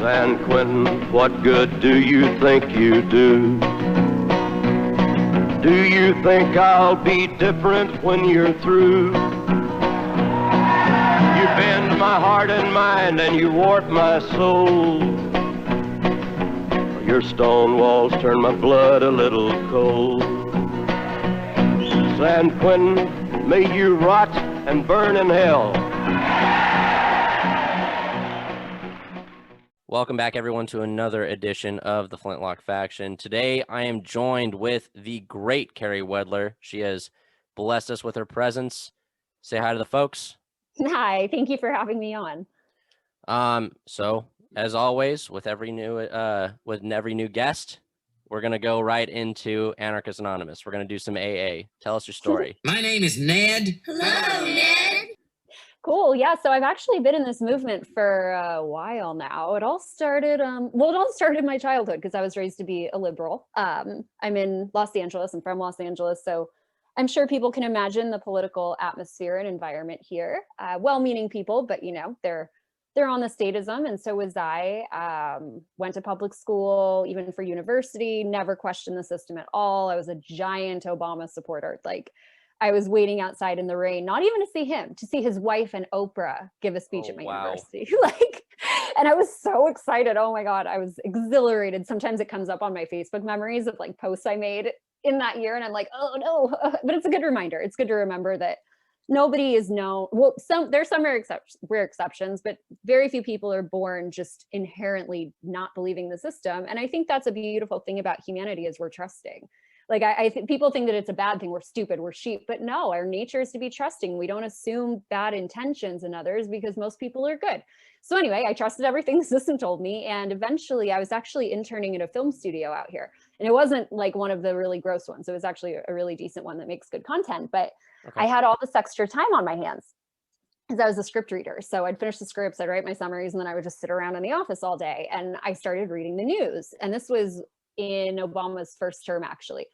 San Quentin, what good do you think you do? Do you think I'll be different when you're through? You bend my heart and mind and you warp my soul. Your stone walls turn my blood a little cold. San Quentin, may you rot and burn in hell. Welcome back, everyone, to another edition of the Flintlock Faction. Today, I am joined with the great Carey Wedler. She has blessed us with her presence. Say hi to the folks. Hi, thank you for having me on. So as always, with every new guest, we're gonna go right into Anarchist Anonymous. We're gonna do some AA. Tell us your story. My name is Ned. Hello, Ned. Cool. Yeah. So I've actually been in this movement for a while now. It all started, in my childhood because I was raised to be a liberal. I'm in Los Angeles. I'm from Los Angeles. So I'm sure people can imagine the political atmosphere and environment here. Well-meaning people, but you know, they're on the statism. And so was I. Went to public school, even for university, never questioned the system at all. I was a giant Obama supporter. Like, I was waiting outside in the rain, not even to see him, to see his wife and Oprah give a speech at my university. And I was so excited. Oh my God, I was exhilarated. Sometimes it comes up on my Facebook memories of like posts I made in that year. And I'm like, oh no, but it's a good reminder. It's good to remember that nobody is known. Well, there's some rare exceptions, but very few people are born just inherently not believing the system. And I think that's a beautiful thing about humanity is we're trusting. Like I think people think that it's a bad thing. We're stupid, we're sheep, but no, our nature is to be trusting. We don't assume bad intentions in others because most people are good. So anyway, I trusted everything the system told me. And eventually I was actually interning in a film studio out here. And it wasn't like one of the really gross ones. It was actually a really decent one that makes good content, but okay. I had all this extra time on my hands because I was a script reader. So I'd finish the scripts, I'd write my summaries, and then I would just sit around in the office all day. And I started reading the news. And this was in Obama's first term, actually.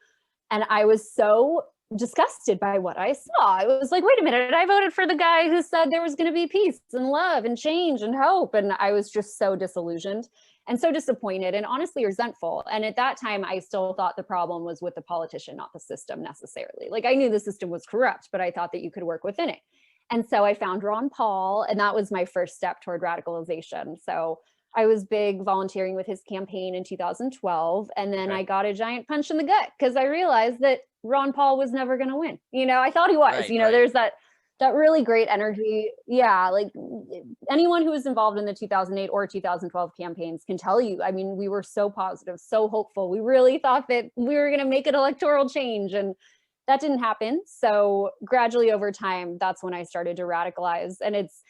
And I was so disgusted by what I saw. I was like, wait a minute, I voted for the guy who said there was going to be peace and love and change and hope. And I was just so disillusioned and so disappointed and honestly resentful. And at that time, I still thought the problem was with the politician, not the system necessarily. Like I knew the system was corrupt, but I thought that you could work within it. And so I found Ron Paul, and that was my first step toward radicalization. So I was big volunteering with his campaign in 2012. And then I got a giant punch in the gut because I realized that Ron Paul was never going to win. You know, I thought he was, there's that really great energy. Yeah. Like anyone who was involved in the 2008 or 2012 campaigns can tell you, I mean, we were so positive, so hopeful. We really thought that we were going to make an electoral change, and that didn't happen. So gradually over time, that's when I started to radicalize. And it's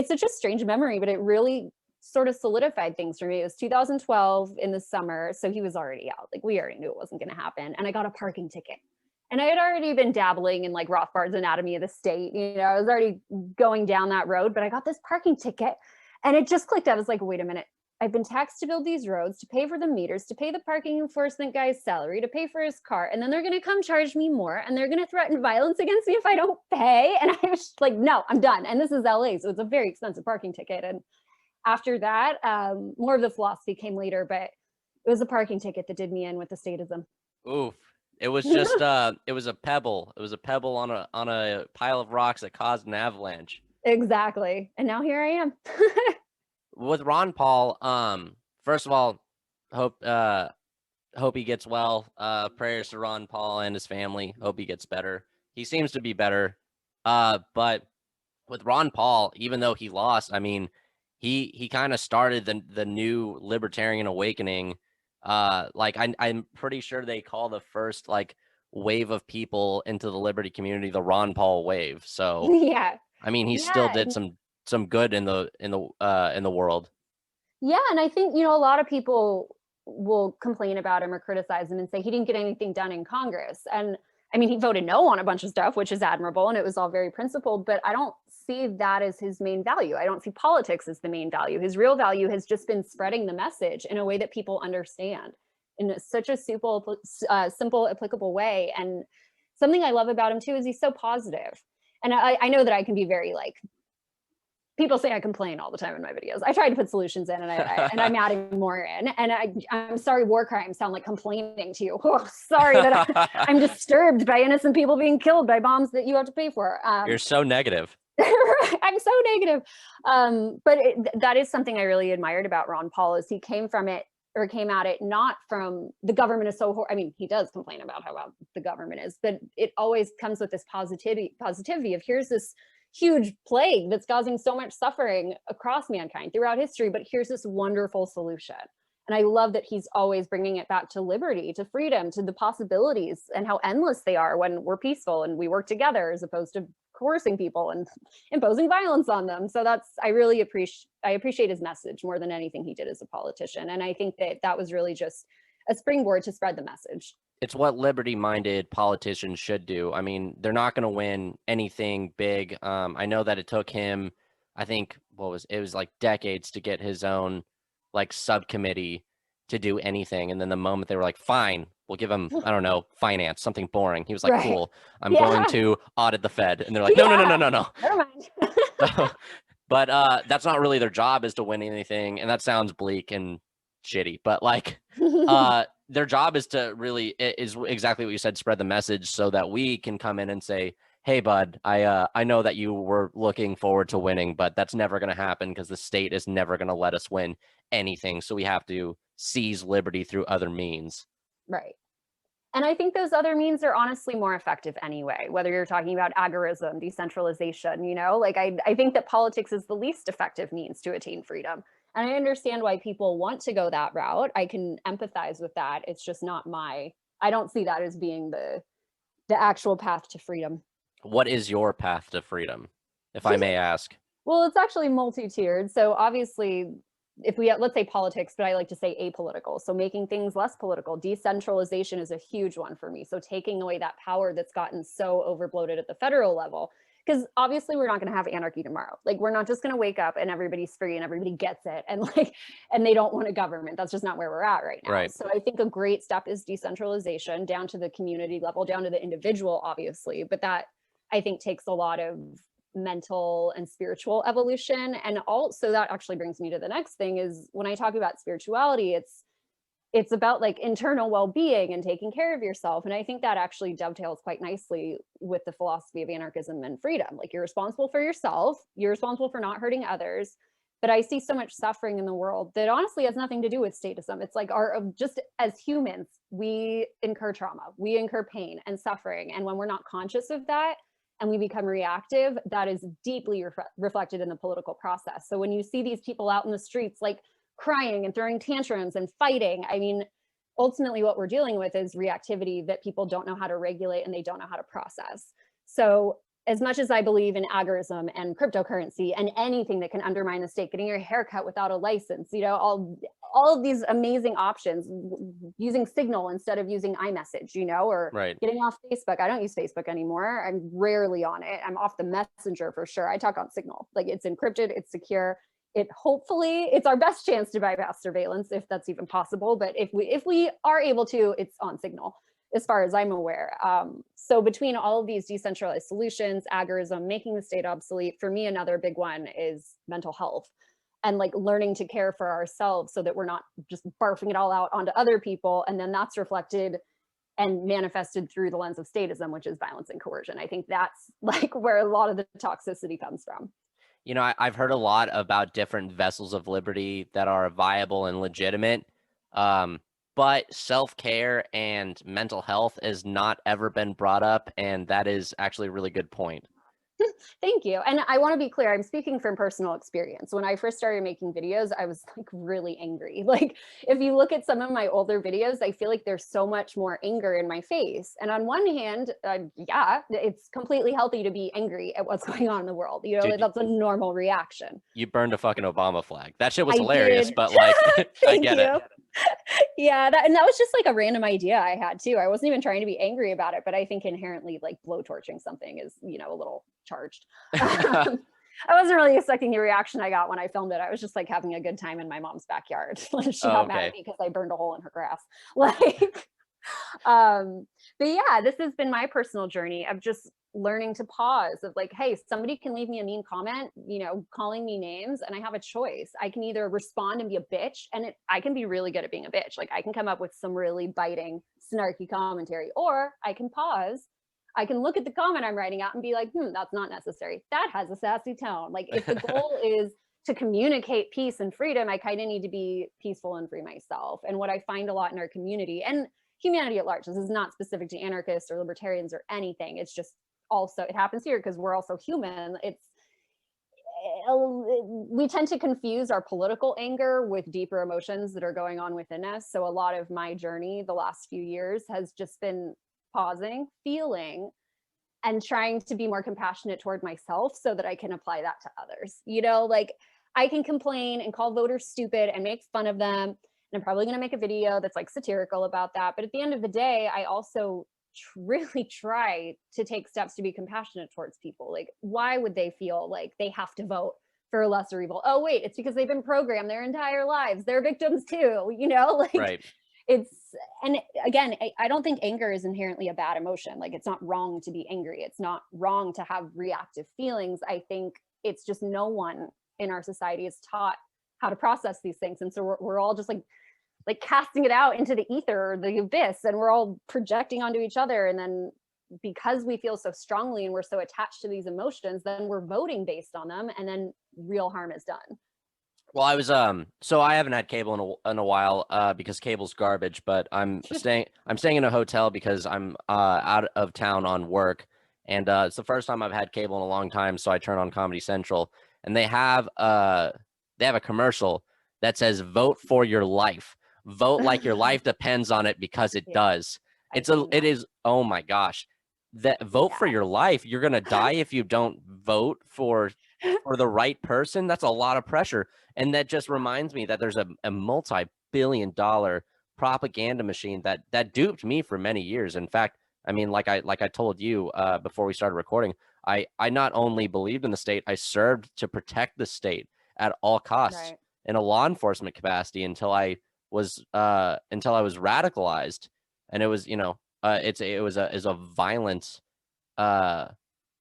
such a strange memory, but it really sort of solidified things for me. It was 2012 in the summer. So he was already out. Like we already knew it wasn't going to happen. And I got a parking ticket. And I had already been dabbling in like Rothbard's Anatomy of the State. You know, I was already going down that road, but I got this parking ticket and it just clicked. I was like, wait a minute. I've been taxed to build these roads, to pay for the meters, to pay the parking enforcement guy's salary, to pay for his car. And then they're going to come charge me more. And they're going to threaten violence against me if I don't pay. And I was like, no, I'm done. And this is LA. So it's a very expensive parking ticket. And after that, more of the philosophy came later, but it was a parking ticket that did me in with the statism. Oof. It was just, it was a pebble. It was a pebble on a pile of rocks that caused an avalanche. Exactly. And now here I am. With Ron Paul, first of all, hope he gets well. Prayers to Ron Paul and his family. Hope he gets better. He seems to be better. But with Ron Paul, even though he lost, I mean, he kind of started the new libertarian awakening. Like I'm pretty sure they call the first like wave of people into the liberty community the Ron Paul wave. So yeah, I mean, he still did some good in the world. Yeah, and I think a lot of people will complain about him or criticize him and say he didn't get anything done in Congress. And I mean, he voted no on a bunch of stuff, which is admirable, and it was all very principled, but I don't see that as his main value. I don't see politics as the main value. His real value has just been spreading the message in a way that people understand in such a simple, applicable way. And something I love about him too is he's so positive. And I know that I can be very like people say I complain all the time in my videos. I try to put solutions in, and I'm adding more in. And I'm sorry, war crimes sound like complaining to you. Oh, sorry that I'm disturbed by innocent people being killed by bombs that you have to pay for. You're so negative. I'm so negative. But that is something I really admired about Ron Paul, is he came at it not from the government is so I mean, he does complain about how bad the government is, but it always comes with this positivity of here's this huge plague that's causing so much suffering across mankind throughout history, but here's this wonderful solution. And I love that he's always bringing it back to liberty, to freedom, to the possibilities, and how endless they are when we're peaceful and we work together, as opposed to coercing people and imposing violence on them. So I really appreciate his message more than anything he did as a politician. And I think that was really just a springboard to spread the message. It's what liberty-minded politicians should do. I mean, they're not going to win anything big. I know that it took him, I think, it was like decades to get his own like subcommittee to do anything. And then the moment they were like, fine, we'll give him, I don't know, finance, something boring. He was like, cool, I'm going to audit the Fed. And they're like, no. Never mind. But that's not really their job, is to win anything. And that sounds bleak and shitty, but like their job is to is exactly what you said, spread the message so that we can come in and say, hey, bud, I know that you were looking forward to winning, but that's never going to happen because the state is never going to let us win anything. So we have to seize liberty through other means. Right. And I think those other means are honestly more effective anyway, whether you're talking about agorism, decentralization, like I think that politics is the least effective means to attain freedom. And I understand why people want to go that route. I can empathize with that. It's just not I don't see that as being the actual path to freedom. What is your path to freedom, if I may ask? Well, it's actually multi-tiered. So obviously, if let's say politics, but I like to say apolitical. So making things less political. Decentralization is a huge one for me. So taking away that power that's gotten so overbloated at the federal level. Because obviously we're not going to have anarchy tomorrow. Like, we're not just going to wake up and everybody's free and everybody gets it. And they don't want a government. That's just not where we're at right now. Right. So I think a great step is decentralization down to the community level, down to the individual, obviously. But that, I think, takes a lot of mental and spiritual evolution. And also that actually brings me to the next thing, is when I talk about spirituality, it's about like internal well-being and taking care of yourself. And I think that actually dovetails quite nicely with the philosophy of anarchism and freedom. Like, you're responsible for yourself, you're responsible for not hurting others. But I see so much suffering in the world that honestly has nothing to do with statism. It's like just as humans, we incur trauma, we incur pain and suffering. And when we're not conscious of that, and we become reactive, that is deeply reflected in the political process. So when you see these people out in the streets, like crying and throwing tantrums and fighting, I mean, ultimately what we're dealing with is reactivity that people don't know how to regulate and they don't know how to process. So as much as I believe in agorism and cryptocurrency and anything that can undermine the state, getting your hair cut without a license, all of these amazing options, using Signal instead of using iMessage, or right. Getting off Facebook. I don't use Facebook anymore. I'm rarely on it. I'm off the Messenger for sure. I talk on Signal. Like, it's encrypted, it's secure. It's our best chance to bypass surveillance, if that's even possible. But if we are able to, it's on Signal, as far as I'm aware. So between all of these decentralized solutions, agorism, making the state obsolete, for me, another big one is mental health, and like learning to care for ourselves so that we're not just barfing it all out onto other people. And then that's reflected and manifested through the lens of statism, which is violence and coercion. I think that's like where a lot of the toxicity comes from. I've heard a lot about different vessels of liberty that are viable and legitimate. But self-care and mental health has not ever been brought up. And that is actually a really good point. Thank you. And I want to be clear, I'm speaking from personal experience. When I first started making videos, I was like really angry. Like, if you look at some of my older videos, I feel like there's so much more anger in my face. And on one hand, it's completely healthy to be angry at what's going on in the world. Dude, that's a normal reaction. You burned a fucking Obama flag. That shit was hilarious, but like, I get it. Yeah, that was just like a random idea I had too. I wasn't even trying to be angry about it, but I think inherently, like, blowtorching something is, a little charged. I wasn't really expecting the reaction I got when I filmed it. I was just like having a good time in my mom's backyard. She got mad at me because I burned a hole in her grass. Like, but yeah, this has been my personal journey of just learning to pause of like, hey, somebody can leave me a mean comment, calling me names, and I have a choice. I can either respond and be a bitch, and I can be really good at being a bitch. Like, I can come up with some really biting, snarky commentary, or I can pause. I can look at the comment I'm writing out and be like, that's not necessary. That has a sassy tone. Like, if the goal is to communicate peace and freedom, I kind of need to be peaceful and free myself. And what I find a lot in our community and humanity at large, this is not specific to anarchists or libertarians or anything. It's just also, it happens here because we're also human. We tend to confuse our political anger with deeper emotions that are going on within us. So a lot of my journey the last few years has just been pausing, feeling, and trying to be more compassionate toward myself so that I can apply that to others. Like, I can complain and call voters stupid and make fun of them. And I'm probably going to make a video that's like satirical about that. But at the end of the day, I also really try to take steps to be compassionate towards people. Like, why would they feel like they have to vote for a lesser evil? Oh, wait, it's because they've been programmed their entire lives. They're victims too, like Right. And again, I don't think anger is inherently a bad emotion. Like, it's not wrong to be angry. It's not wrong to have reactive feelings. I think it's just no one in our society is taught how to process these things. And so we're all just like casting it out into the ether or the abyss, and we're all projecting onto each other. And then because we feel so strongly and we're so attached to these emotions, then we're voting based on them, and then real harm is done. Well, I was so I haven't had cable in a while because cable's garbage, but I'm staying in a hotel because I'm out of town on work, and it's the first time I've had cable in a long time, so I turn on Comedy Central, and they have a commercial that says vote for your life. Vote like your life depends on it, because it does. It is, oh my gosh. That vote for your life. You're going to die if you don't vote for the right person. That's a lot of pressure. And that just reminds me that there's a multi-billion-dollar propaganda machine that duped me for many years. In fact, I mean, like I told you before we started recording, I not only believed in the state, I served to protect the state at all costs in a law enforcement capacity until I was radicalized. And it was, it was a violent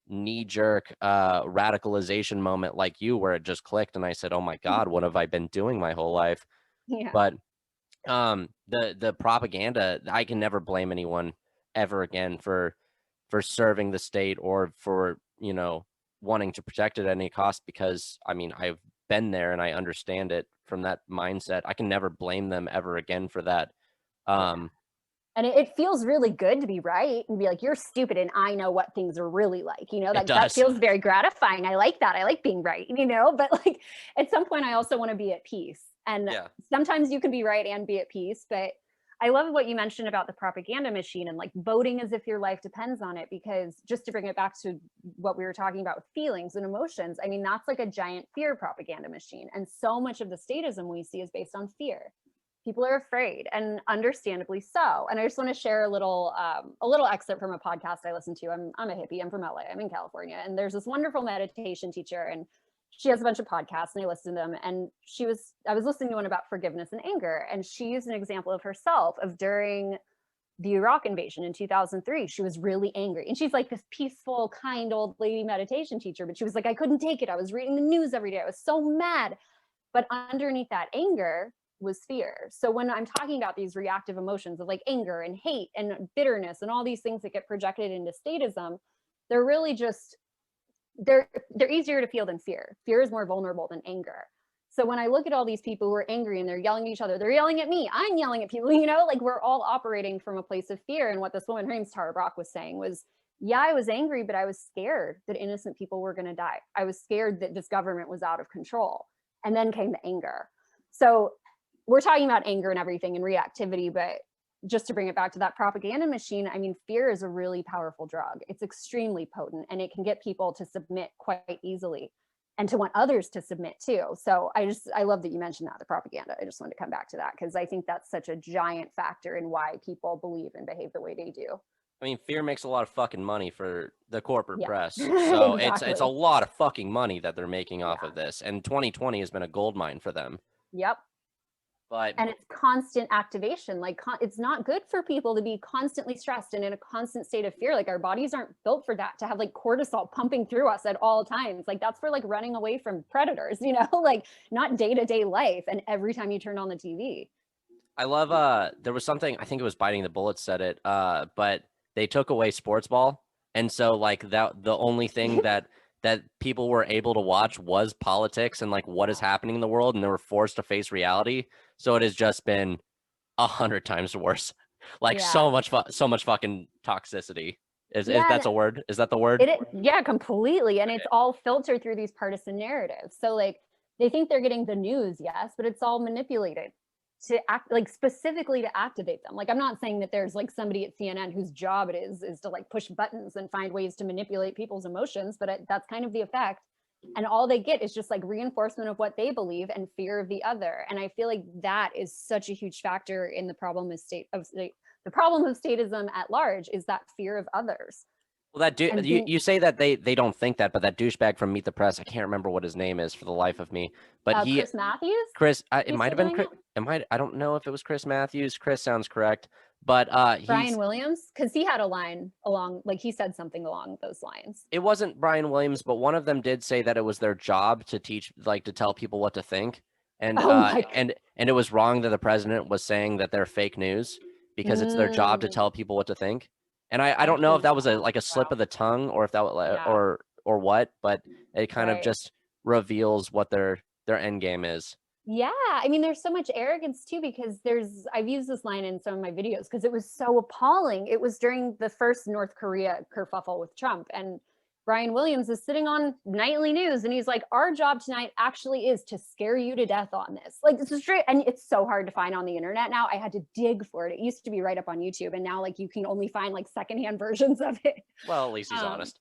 knee-jerk radicalization moment like you, where it just clicked and I said, oh my God, what have I been doing my whole life? But the propaganda, I can never blame anyone ever again for serving the state or for wanting to protect it at any cost, because I mean, I've been there and I understand it from that mindset. I can never blame them ever again for that. And it feels really good to be right and be like, you're stupid and I know what things are really like, that feels very gratifying. I like that. I like being right, but like at some point I also want to be at peace. And sometimes you can be right and be at peace. But I love what you mentioned about the propaganda machine and like voting as if your life depends on it, because just to bring it back to what we were talking about with feelings and emotions, I mean, that's like a giant fear propaganda machine. And so much of the statism we see is based on fear. People are afraid, and understandably so. And I just want to share a little excerpt from a podcast I listen to. I'm a hippie. I'm from LA. I'm in California, and there's this wonderful meditation teacher, and she has a bunch of podcasts, and I listen to them. And I was listening to one about forgiveness and anger, and she used an example of herself of during the Iraq invasion in 2003. She was really angry, and she's like this peaceful, kind old lady meditation teacher, but she was like, I couldn't take it. I was reading the news every day. I was so mad. But underneath that anger was fear. So when I'm talking about these reactive emotions of like anger and hate and bitterness and all these things that get projected into statism, they're really just, they're easier to feel than fear. Fear is more vulnerable than anger. So when I look at all these people who are angry and they're yelling at each other, they're yelling at me, I'm yelling at people, like we're all operating from a place of fear. And what this woman, her name's Tara Brach, was saying was, yeah, I was angry, but I was scared that innocent people were going to die. I was scared that this government was out of control. And then came the anger. So we're talking about anger and everything and reactivity, but just to bring it back to that propaganda machine, I mean, fear is a really powerful drug. It's extremely potent, and it can get people to submit quite easily and to want others to submit too. So I love that you mentioned that, the propaganda. I just wanted to come back to that because I think that's such a giant factor in why people believe and behave the way they do. I mean, fear makes a lot of fucking money for the corporate press. So exactly. It's a lot of fucking money that they're making off of this. And 2020 has been a gold mine for them. Yep. But and it's constant activation. Like it's not good for people to be constantly stressed and in a constant state of fear. Like our bodies aren't built for that, to have like cortisol pumping through us at all times. Like that's for like running away from predators, you know, like not day-to-day life. And every time you turn on the TV. I love there was something, I think it was Biting the Bullet said it, but they took away sports ball. And so like that the only thing that people were able to watch was politics and like what is happening in the world, and they were forced to face reality. So it has just been 100 times worse. Like Yeah. so much fucking toxicity. Is Yeah, that's a word? Is that the word? yeah, completely. And it's all filtered through these partisan narratives. So like they think they're getting the news, yes, but it's all manipulated to act like specifically to activate them. Like I'm not saying that there's like somebody at CNN whose job it is to like push buttons and find ways to manipulate people's emotions, but that's kind of the effect. And all they get is just like reinforcement of what they believe and fear of the other. And I feel like that is such a huge factor in the problem of the problem of statism at large, is that fear of others. Well, that you say that they don't think that, but that douchebag from Meet the Press, I can't remember what his name is for the life of me. But Chris Matthews. It might have been Chris. I don't know if it was Chris Matthews. Chris sounds correct, but Brian Williams, because he had a line along, like he said something along those lines. It wasn't Brian Williams, but one of them did say that it was their job to teach, like to tell people what to think, and and it was wrong that the president was saying that they're fake news because it's their job to tell people what to think. And I don't know if that was a slip of the tongue or if that was, or what, but it kind of just reveals what their end game is. Yeah, I mean, there's so much arrogance too, because I've used this line in some of my videos because it was so appalling. It was during the first North Korea kerfuffle with Trump, and Brian Williams is sitting on nightly news and he's like, our job tonight actually is to scare you to death on this. Like, this is straight, and it's so hard to find on the internet now. I had to dig for it. It used to be right up on YouTube, and now like you can only find like secondhand versions of it. Well, at least he's honest.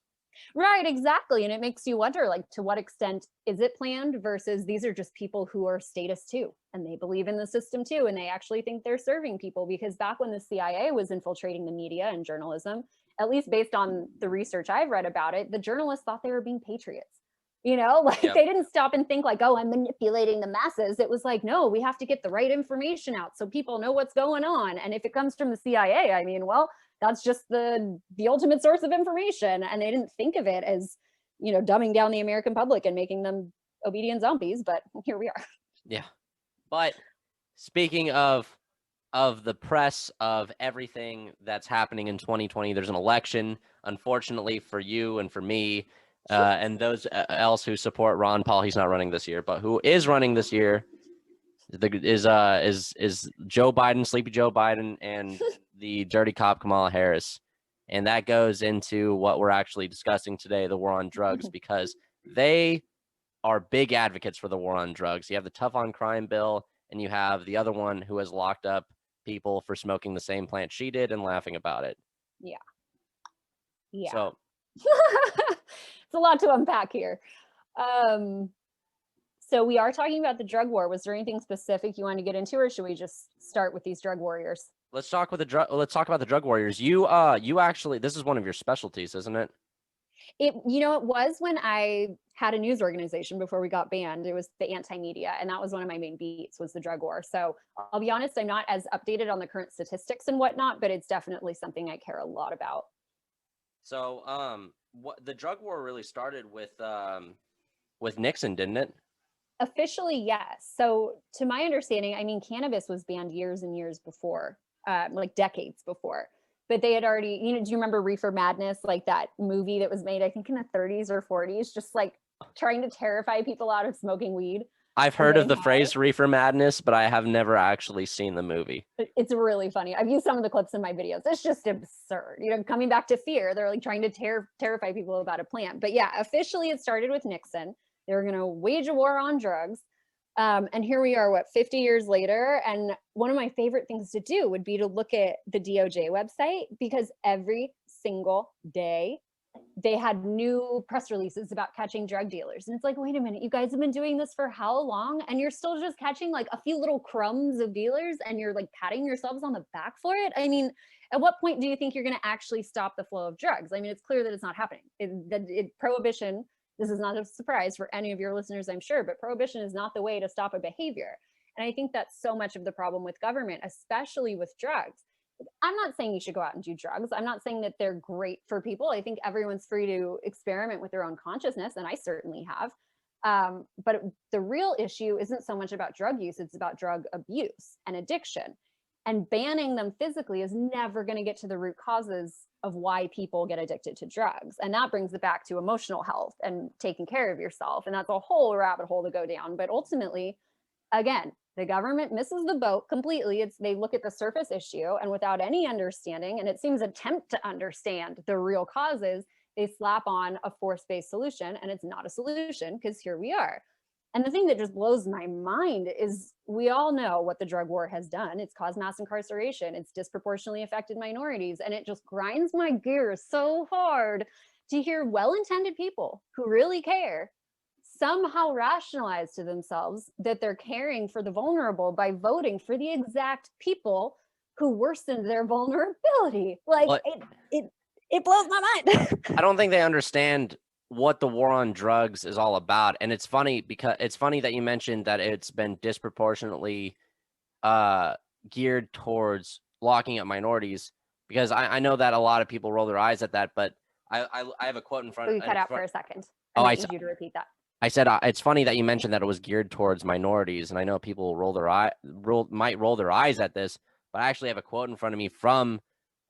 Right, exactly. And it makes you wonder, like, to what extent is it planned versus these are just people who are status too, and they believe in the system too, and they actually think they're serving people. Because back when the CIA was infiltrating the media and journalism, at least based on the research I've read about it, the journalists thought they were being patriots. You know, like they didn't stop and think like, oh, I'm manipulating the masses. It was like, no, we have to get the right information out so people know what's going on. And if it comes from the CIA, I mean, well, that's just the ultimate source of information. And they didn't think of it as, you know, dumbing down the American public and making them obedient zombies. But here we are. Yeah. But speaking of the press, of everything that's happening in 2020, there's an election, unfortunately for you and for me, and those else who support Ron Paul. He's not running this year, but who is running this year is Joe Biden, Sleepy Joe Biden, and the dirty cop Kamala Harris. And that goes into what we're actually discussing today, the war on drugs, because they are big advocates for the war on drugs. You have the tough on crime bill, and you have the other one who has locked up people for smoking the same plant she did and laughing about it. Yeah. Yeah. So it's a lot to unpack here. So we are talking about the drug war. Was there anything specific you want to get into, or should we just start with these drug warriors? Let's talk about the drug warriors. You actually, this is one of your specialties, isn't it? It was when I had a news organization before we got banned. It was the anti-media, and that was one of my main beats, was the drug war. So I'll be honest, I'm not as updated on the current statistics and whatnot, but it's definitely something I care a lot about. So what the drug war really started with Nixon, didn't it? Officially, yes. So to my understanding, I mean, cannabis was banned years and years before, like decades before. But they had already, do you remember Reefer Madness, like that movie that was made, I think in the 30s or 40s, just like trying to terrify people out of smoking weed? I've heard of the phrase Reefer Madness, but I have never actually seen the movie. It's really funny. I've used some of the clips in my videos. It's just absurd. Coming back to fear, they're like trying to terrify people about a plant. But yeah, officially it started with Nixon. They were going to wage a war on drugs. And here we are, 50 years later. And one of my favorite things to do would be to look at the DOJ website, because every single day they had new press releases about catching drug dealers. And it's like, wait a minute, you guys have been doing this for how long? And you're still just catching like a few little crumbs of dealers, and you're like patting yourselves on the back for it. I mean, at what point do you think you're going to actually stop the flow of drugs? I mean, it's clear that it's not happening. Prohibition, this is not a surprise for any of your listeners, I'm sure, but prohibition is not the way to stop a behavior. And I think that's so much of the problem with government, especially with drugs. I'm not saying you should go out and do drugs. I'm not saying that they're great for people. I think everyone's free to experiment with their own consciousness, and I certainly have. But the real issue isn't so much about drug use, it's about drug abuse and addiction. And banning them physically is never going to get to the root causes of why people get addicted to drugs. And that brings it back to emotional health and taking care of yourself. And that's a whole rabbit hole to go down. But ultimately, again, the government misses the boat completely. They look at the surface issue, and without any understanding, and it seems attempt to understand the real causes, they slap on a force-based solution, and it's not a solution because here we are. And the thing that just blows my mind is we all know what the drug war has done. It's caused mass incarceration. It's disproportionately affected minorities. And it just grinds my gears so hard to hear well-intended people who really care somehow rationalize to themselves that they're caring for the vulnerable by voting for the exact people who worsened their vulnerability. Like, Well, it blows my mind. I don't think they understand what the war on drugs is all about. And it's funny because it's funny that you mentioned that it's been disproportionately geared towards locking up minorities, because I know that a lot of people roll their eyes at that, but I have a quote in front. You cut out for a second. I need you to repeat that. I said it's funny that you mentioned that it was geared towards minorities, and I know people might roll their eyes at this, but I actually have a quote in front of me from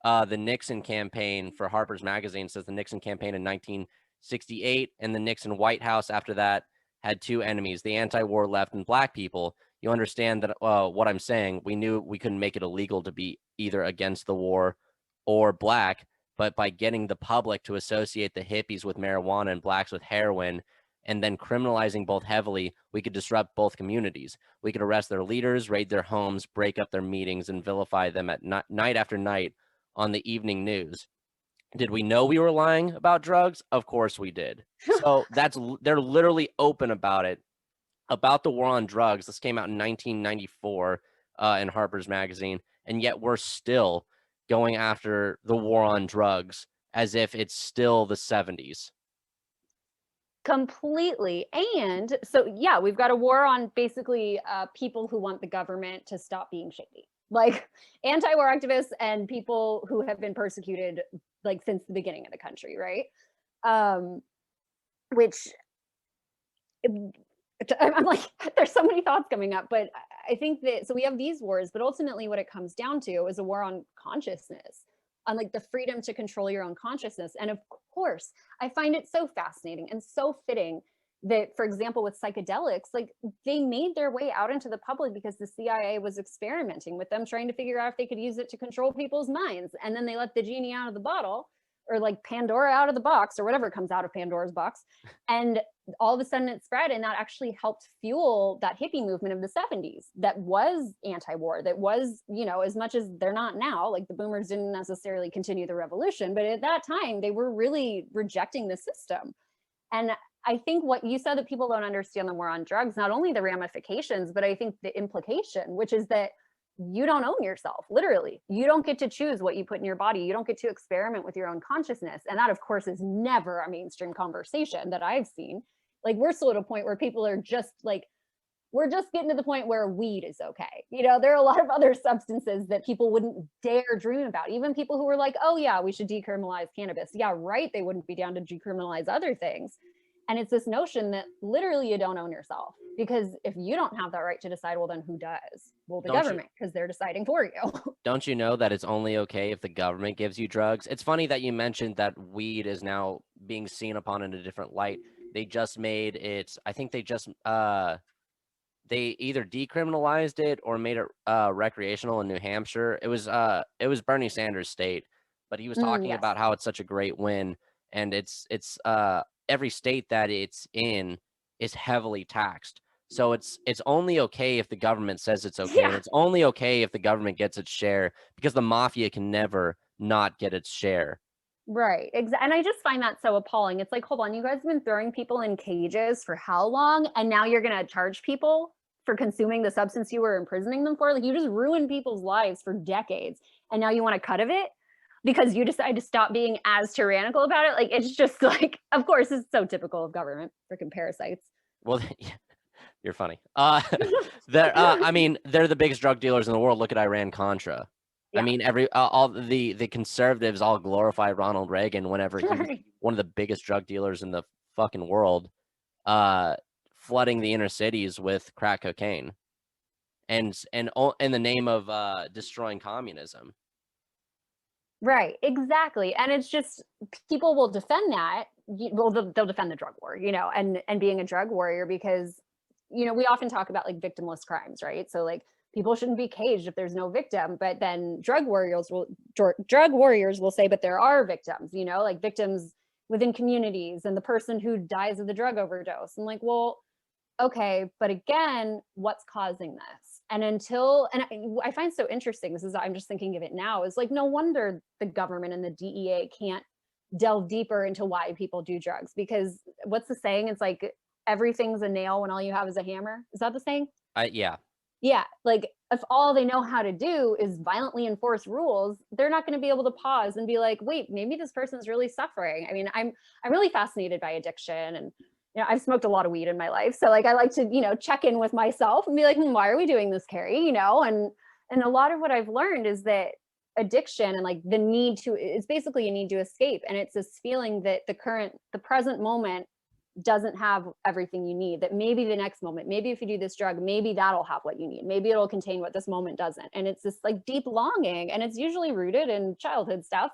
the Nixon campaign for Harper's Magazine. It says the Nixon campaign in 1968 and the Nixon White House after that had two enemies, the anti-war left and black people. You understand that what I'm saying. We knew we couldn't make it illegal to be either against the war or black, but by getting the public to associate the hippies with marijuana and blacks with heroin, and then criminalizing both heavily, we could disrupt both communities. We could arrest their leaders, raid their homes, break up their meetings, and vilify them at night after night on the evening news. Did we know we were lying about drugs? Of course we did. So they're literally open about it, about the war on drugs. This came out in 1994 in Harper's Magazine, and yet we're still going after the war on drugs as if it's still the 70s. Completely. And so, yeah, we've got a war on basically people who want the government to stop being shady, like anti-war activists and people who have been persecuted like since the beginning of the country, right? Which I'm like, there's so many thoughts coming up, but I think that, so we have these wars, but ultimately what it comes down to is a war on consciousness, on like the freedom to control your own consciousness. And of course, I find it so fascinating and so fitting that, for example, with psychedelics, like they made their way out into the public because the CIA was experimenting with them, trying to figure out if they could use it to control people's minds. And then they let the genie out of the bottle, or like Pandora out of the box, or whatever comes out of Pandora's box. And all of a sudden it spread, and that actually helped fuel that hippie movement of the 70s that was anti-war, that was, you know, as much as they're not now, like the boomers didn't necessarily continue the revolution, but at that time they were really rejecting the system. And I think what you said, that people don't understand the war on drugs, not only the ramifications, but I think the implication, which is that you don't own yourself, literally. You don't get to choose what you put in your body. You don't get to experiment with your own consciousness. And that, of course, is never a mainstream conversation that I've seen. Like, we're still at a point where people are just like, we're just getting to the point where weed is okay. You know, there are a lot of other substances that people wouldn't dare dream about. Even people who were like, oh yeah, we should decriminalize cannabis. Yeah, right. They wouldn't be down to decriminalize other things. And it's this notion that literally you don't own yourself, because if you don't have that right to decide, well, then who does? Well, the government, because they're deciding for you. Don't you know that it's only okay if the government gives you drugs? It's funny that you mentioned that weed is now being seen upon in a different light. They just made it, I think they just, they either decriminalized it or made it recreational in New Hampshire. It was Bernie Sanders' state, but he was talking about how it's such a great win, and it's every state that it's in is heavily taxed. So it's only okay if the government says it's okay. Yeah. And it's only okay if the government gets its share, because the mafia can never not get its share. Right. And I just find that so appalling. It's like, hold on, you guys have been throwing people in cages for how long? And now you're going to charge people for consuming the substance you were imprisoning them for? Like, you just ruined people's lives for decades. And now you want a cut of it because you decide to stop being as tyrannical about it. Like, it's just like, of course, it's so typical of government, freaking parasites. Well, You're funny. I mean, they're the biggest drug dealers in the world. Look at Iran-Contra. I Yeah. mean, all the conservatives all glorify Ronald Reagan whenever he was Right. one of the biggest drug dealers in the fucking world, flooding the inner cities with crack cocaine, and in the name of destroying communism. Right, exactly. And it's just people will defend that. Well, they'll defend the drug war, and being a drug warrior because, we often talk about like victimless crimes, right? So like people shouldn't be caged if there's no victim, but then drug warriors will say, but there are victims, like victims within communities and the person who dies of the drug overdose. And like, well, okay, but again, what's causing this? And I find so interesting, I'm just thinking of it now, is like, no wonder the government and the DEA can't delve deeper into why people do drugs, because what's the saying? It's like, everything's a nail when all you have is a hammer. Is that the saying? Yeah. Yeah, like if all they know how to do is violently enforce rules, they're not going to be able to pause and be like, wait, maybe this person's really suffering. I mean, I'm really fascinated by addiction, and I've smoked a lot of weed in my life, so like I like to check in with myself and be like, why are we doing this, Carey? And a lot of what I've learned is that addiction and like the need to, it's basically a need to escape, and it's this feeling that the present moment doesn't have everything you need, that maybe the next moment, maybe if you do this drug, maybe that'll have what you need, maybe it'll contain what this moment doesn't. And it's this like deep longing, and it's usually rooted in childhood stuff,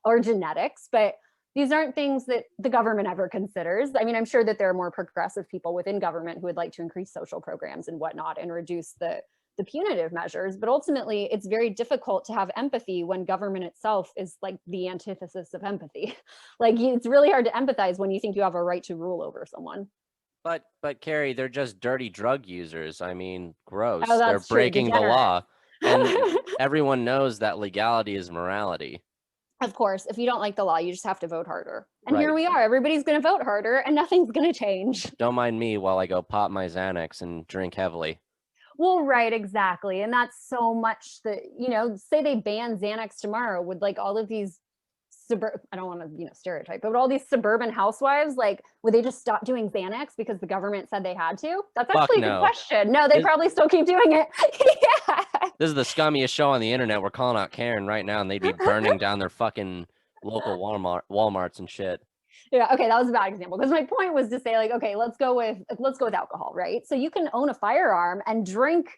or genetics, but these aren't things that the government ever considers. I mean, I'm sure that there are more progressive people within government who would like to increase social programs and whatnot and reduce the punitive measures, but ultimately it's very difficult to have empathy when government itself is like the antithesis of empathy. Like it's really hard to empathize when you think you have a right to rule over someone. But Carey, they're just dirty drug users. I mean, gross. Oh, They're that's true. breaking the Degenerate. law. And everyone knows that legality is morality. Of course, if you don't like the law, you just have to vote harder. And Right. here we are. Everybody's going to vote harder and nothing's going to change. Don't mind me while I go pop my Xanax and drink heavily. Well, right, exactly. And that's so much that, say they ban Xanax tomorrow, would like all of these I don't want to, stereotype, but all these suburban housewives, like, would they just stop doing Xanax because the government said they had to? That's actually a good question. No, they probably still keep doing it. Yeah. This is the scummiest show on the internet. We're calling out Karen right now, and they'd be burning down their fucking local Walmarts and shit. Yeah, okay, that was a bad example, because my point was to say, like, okay, let's go with alcohol, right? So you can own a firearm and drink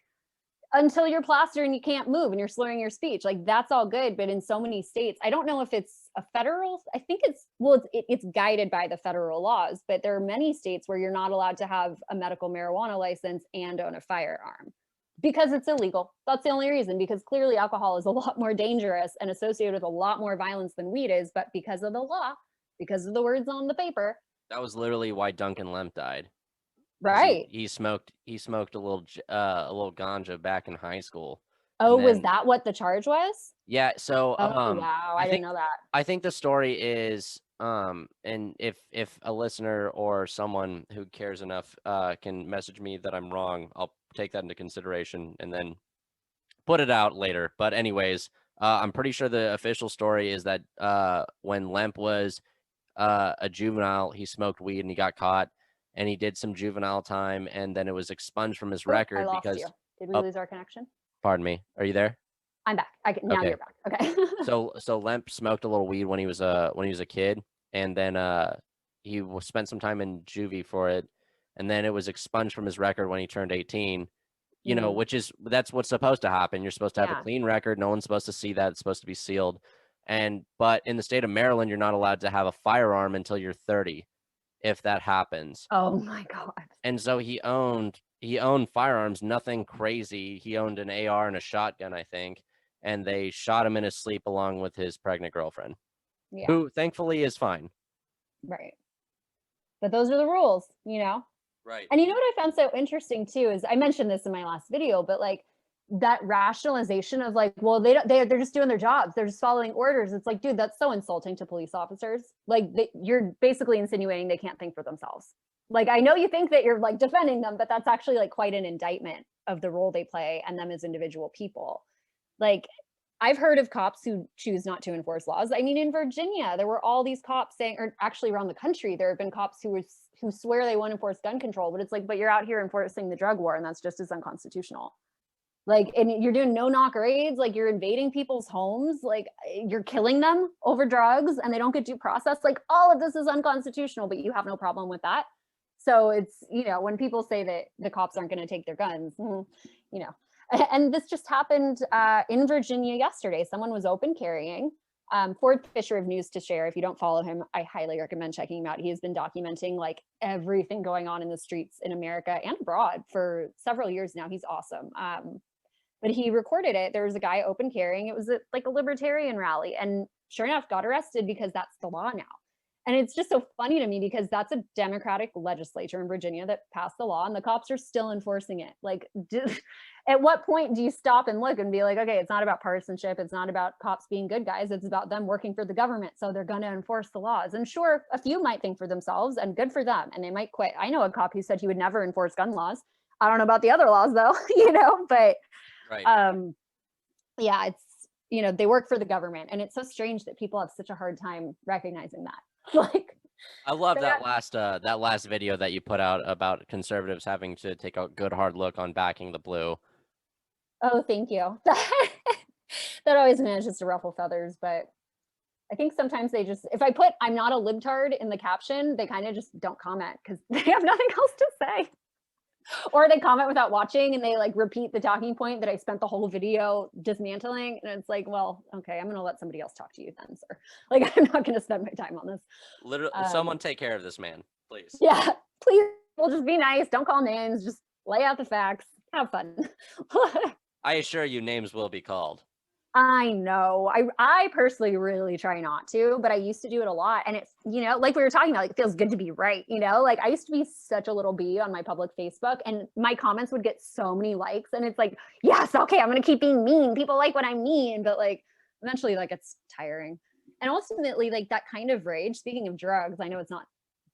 until you're plastered and you can't move and you're slurring your speech. Like, that's all good. But in so many states, I don't know if it's a federal, I think it's guided by the federal laws, but there are many states where you're not allowed to have a medical marijuana license and own a firearm because it's illegal. That's the only reason, because clearly alcohol is a lot more dangerous and associated with a lot more violence than weed is, but because of the law, because of the words on the paper. That was literally why Duncan Lemp died. Right. He smoked a little ganja back in high school. Oh, was that what the charge was? Yeah. So wow, I didn't know that. I think the story is and if a listener or someone who cares enough can message me that I'm wrong, I'll take that into consideration and then put it out later. But anyways, I'm pretty sure the official story is that when Lemp was a juvenile, he smoked weed and he got caught. And he did some juvenile time, and then it was expunged from his record I lost because. You. Did we lose our connection? Pardon me. Are you there? I'm back. Now okay. You're back. Okay. So Lemp smoked a little weed when he was a kid, and then he spent some time in juvie for it, and then it was expunged from his record when he turned 18. You know, that's what's supposed to happen. You're supposed to have a clean record. No one's supposed to see that. It's supposed to be sealed. But in the state of Maryland, you're not allowed to have a firearm until you're 30. If that happens. Oh my God. And so he owned firearms, nothing crazy. He owned an AR and a shotgun, I think, and they shot him in his sleep along with his pregnant girlfriend, who thankfully is fine. Right. But those are the rules, Right. And you know what I found so interesting too is, I mentioned this in my last video, but like that rationalization of like, well, they're just doing their jobs, they're just following orders. It's like, dude, that's so insulting to police officers. Like you're basically insinuating they can't think for themselves. Like, I know you think that you're like defending them, but that's actually like quite an indictment of the role they play and them as individual people. Like, I've heard of cops who choose not to enforce laws. I mean, in Virginia, there were all these cops saying, or actually around the country, there have been cops who swear they want to enforce gun control, but it's like, but you're out here enforcing the drug war, and that's just as unconstitutional. Like, and you're doing no-knock raids, like you're invading people's homes, like you're killing them over drugs, and they don't get due process. Like, all of this is unconstitutional, but you have no problem with that. So it's, you know, when people say that the cops aren't going to take their guns, you know. And this just happened in Virginia yesterday. Someone was open carrying. Ford Fisher of News to Share, if you don't follow him, I highly recommend checking him out. He has been documenting like everything going on in the streets in America and abroad for several years now. He's awesome. But he recorded it. There was a guy open carrying. It was like a libertarian rally, and sure enough, got arrested because that's the law now. And it's just so funny to me because that's a Democratic legislature in Virginia that passed the law, and the cops are still enforcing it. Like, at what point do you stop and look and be like, okay, it's not about partisanship. It's not about cops being good guys. It's about them working for the government. So they're going to enforce the laws. And sure, a few might think for themselves, and good for them, and they might quit. I know a cop who said he would never enforce gun laws. I don't know about the other laws though, you know, but right. Yeah, it's, you know, they work for the government, and it's so strange that people have such a hard time recognizing that. Like, I love that last video that you put out about conservatives having to take a good hard look on backing the blue. Oh, thank you. That always manages to ruffle feathers, but I think sometimes they just, if I put "I'm not a libtard" in the caption, they kind of just don't comment because they have nothing else to say. Or they comment without watching, and they like repeat the talking point that I spent the whole video dismantling. And it's like, well, okay, I'm going to let somebody else talk to you then, sir. Like, I'm not going to spend my time on this. Literally, someone take care of this man, please. Yeah, please. We'll just be nice. Don't call names. Just lay out the facts. Have fun. I assure you, names will be called. I know. I personally really try not to, but I used to do it a lot. And it's, you know, like we were talking about, like, it feels good to be right, you know? Like, I used to be such a little bee on my public Facebook, and my comments would get so many likes, and it's like, yes, okay, I'm gonna keep being mean. People like what I'm mean, but like eventually like it's tiring. And ultimately, like, that kind of rage, speaking of drugs, I know it's not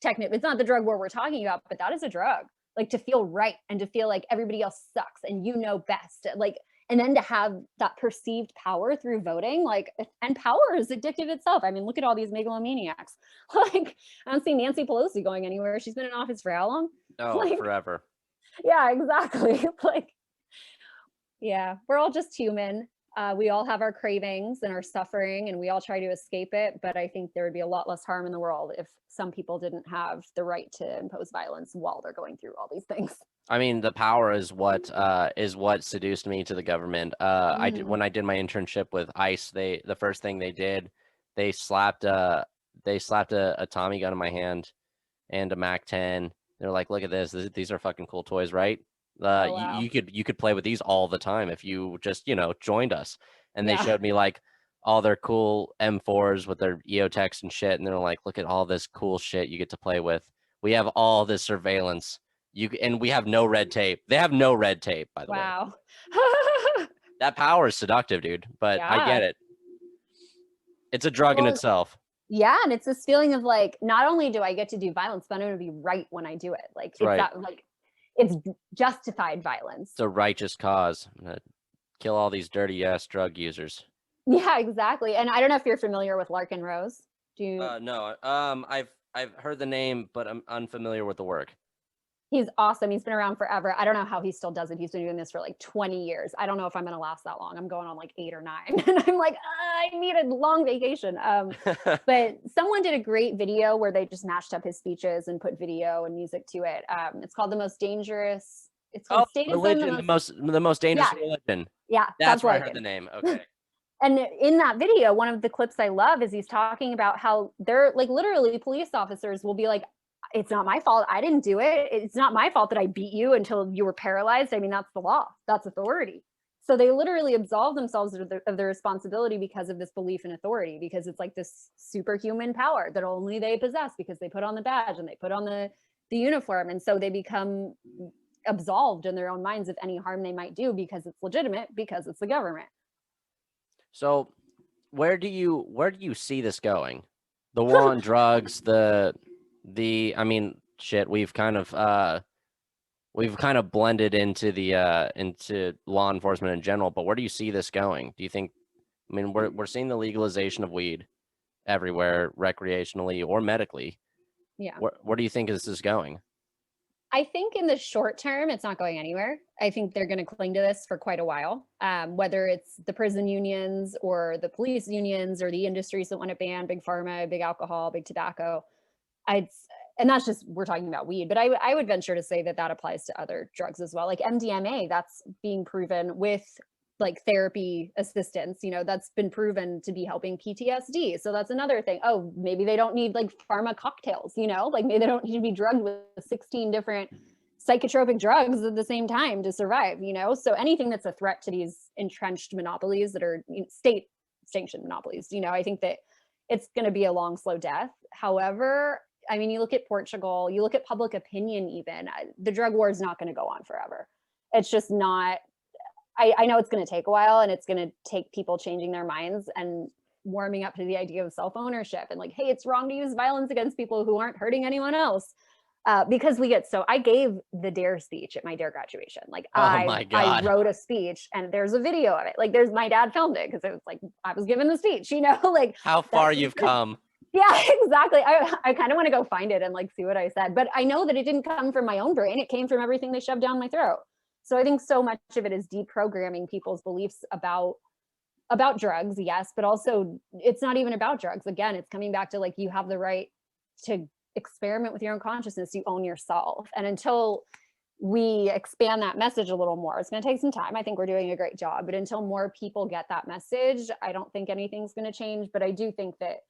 the drug war we're talking about, but that is a drug. Like, to feel right and to feel like everybody else sucks and you know best. Like, and then to have that perceived power through voting, like, and power is addictive itself. I mean, look at all these megalomaniacs. Like, I don't see Nancy Pelosi going anywhere. She's been in office for how long? Oh, like, forever. Yeah, exactly. Like, yeah, we're all just human. We all have our cravings and our suffering, and we all try to escape it. But I think there would be a lot less harm in the world if some people didn't have the right to impose violence while they're going through all these things. I mean, the power is what seduced me to the government. When I did my internship with ICE, the first thing they did, they slapped a Tommy gun in my hand and a MAC-10. They're like, look at this. These are fucking cool toys, right? Wow. You could play with these all the time if you just, you know, joined us. And they showed me like all their cool M4s with their EOTechs and shit, and they're like, look at all this cool shit you get to play with. We have all this surveillance. And we have no red tape. They have no red tape, by the way. Wow. That power is seductive, dude. But I get it. It's a drug in itself. Yeah, and it's this feeling of like, not only do I get to do violence, but I'm going to be right when I do it. Like, it's that, like, it's justified violence. It's a righteous cause. I'm gonna kill all these dirty ass drug users. Yeah, exactly. And I don't know if you're familiar with Larkin Rose. Do you? No. I've heard the name, but I'm unfamiliar with the work. He's awesome. He's been around forever. I don't know how he still does it. He's been doing this for like 20 years. I don't know if I'm going to last that long. I'm going on like 8 or 9. And I'm like, I need a long vacation. But someone did a great video where they just mashed up his speeches and put video and music to it. It's called The Most Dangerous. It's called Religion, the most dangerous religion. Yeah. That's where I heard the name. Okay. And in that video, one of the clips I love is he's talking about how they're like, literally police officers will be like, it's not my fault. I didn't do it. It's not my fault that I beat you until you were paralyzed. I mean, that's the law. That's authority. So they literally absolve themselves of their responsibility because of this belief in authority, because it's like this superhuman power that only they possess because they put on the badge and they put on the uniform. And so they become absolved in their own minds of any harm they might do because it's legitimate, because it's the government. So where do you see this going? The war on drugs, I mean, shit, we've kind of blended into into law enforcement in general, but where do you see this going? Do you think I mean, we're seeing the legalization of weed everywhere, recreationally or medically. Yeah. Where do you think this is going? I think in the short term, it's not going anywhere. I think they're going to cling to this for quite a while, whether it's the prison unions or the police unions or the industries that want to ban big pharma, big alcohol, big tobacco. And that's just, we're talking about weed, but I would venture to say that that applies to other drugs as well. Like MDMA, that's being proven with like therapy assistance, that's been proven to be helping PTSD. So that's another thing. Oh, maybe they don't need like pharma cocktails, like maybe they don't need to be drugged with 16 different psychotropic drugs at the same time to survive, So anything that's a threat to these entrenched monopolies that are state sanctioned monopolies, I think that it's going to be a long, slow death. However, I mean, you look at Portugal, you look at public opinion, even the drug war is not going to go on forever. It's just not. I know it's going to take a while, and it's going to take people changing their minds and warming up to the idea of self-ownership and like, hey, it's wrong to use violence against people who aren't hurting anyone else. Because I gave the DARE speech at my DARE graduation. Like I wrote a speech, and there's a video of it. Like my dad filmed it because it was like, I was giving the speech, like how far you've come. Yeah, exactly. I kind of want to go find it and like see what I said, but I know that it didn't come from my own brain. It came from everything they shoved down my throat. So I think so much of it is deprogramming people's beliefs about drugs, yes, but also it's not even about drugs. Again, it's coming back to like, you have the right to experiment with your own consciousness. You own yourself. And until we expand that message a little more, it's going to take some time. I think we're doing a great job, but until more people get that message, I don't think anything's going to change. But I do think that